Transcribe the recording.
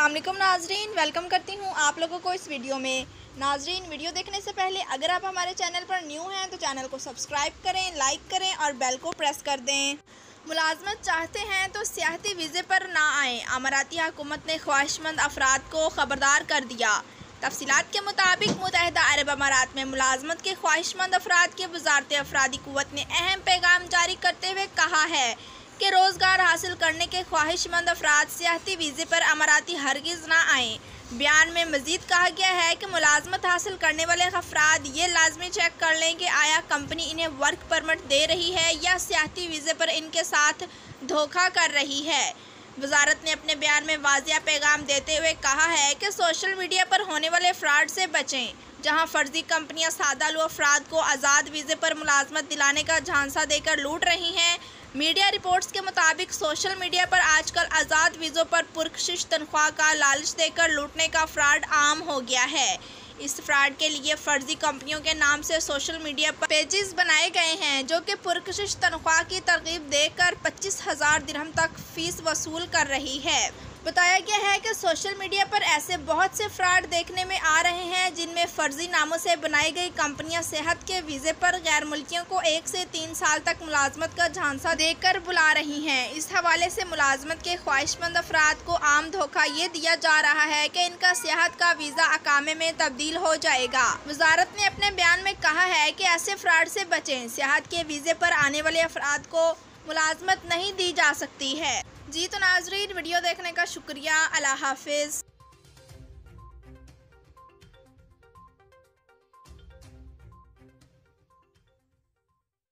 अस्सलाम वालेकुम नाजरीन, वेलकम करती हूँ आप लोगों को इस वीडियो में। नाजरीन, वीडियो देखने से पहले अगर आप हमारे चैनल पर न्यू हैं तो चैनल को सब्सक्राइब करें, लाइक करें और बेल को प्रेस कर दें। मुलाजमत चाहते हैं तो सियाहती वीज़े पर ना आएँ, अमाराती हुकूमत ने ख्वाहिशमंद अफराद को खबरदार कर दिया। तफसीलात के मुताबिक मुत्तहिदा अरब अमारात में मुलाजमत के ख्वाहिशमंद अफराद की वजारत अफरादी क़ुव्वत ने अहम पैगाम जारी करते हुए कहा है कि रोज़गार हासिल करने के ख्वाहिशमंद अफराद सियाहती वीज़े पर अमाराती हरगिज़ ना आएँ। बयान में मज़ीद कहा गया है कि मुलाजमत हासिल करने वाले अफराद ये लाजमी चेक कर लें कि आया कंपनी इन्हें वर्क परमिट दे रही है या सियाहती वीज़े पर इनके साथ धोखा कर रही है। वजारत ने अपने बयान में वाज़िया पैगाम देते हुए कहा है कि सोशल मीडिया पर होने वाले फ्रॉड से बचें, जहां फर्जी कंपनियां सादालू अफराद को आज़ाद वीज़े पर मुलाजमत दिलाने का झांसा देकर लूट रही हैं। मीडिया रिपोर्ट्स के मुताबिक सोशल मीडिया पर आजकल आज़ाद वीज़ों पर पुरकशिश तनख्वाह का लालच देकर लूटने का फ्रॉड आम हो गया है। इस फ्रॉड के लिए फर्जी कंपनियों के नाम से सोशल मीडिया पर पेजेस बनाए गए हैं जो कि पुरकशिश तनख्वाह की तरगीब देकर 25,000 दिरहम तक फीस वसूल कर रही है। बताया गया है कि सोशल मीडिया पर ऐसे बहुत से फ्रॉड देखने में आ रहे हैं जिनमें फर्जी नामों से बनाई गई कंपनियां सेहत के वीज़े पर गैर मुल्कियों को 1 से 3 साल तक मुलाजमत का झांसा देकर बुला रही हैं। इस हवाले से मुलाजमत के ख्वाहिशमंद अफराद को आम धोखा ये दिया जा रहा है कि इनका सियाहत का वीज़ा अकामे में तब्दील हो जाएगा। वजारत ने अपने बयान में कहा है कि ऐसे फ्रॉड से बचें, सियाहत के वीज़े पर आने वाले अफराद को मुलाजमत नहीं दी जा सकती है। जी तो नाजरीन, वीडियो देखने का शुक्रिया। अल्लाह हाफिज़।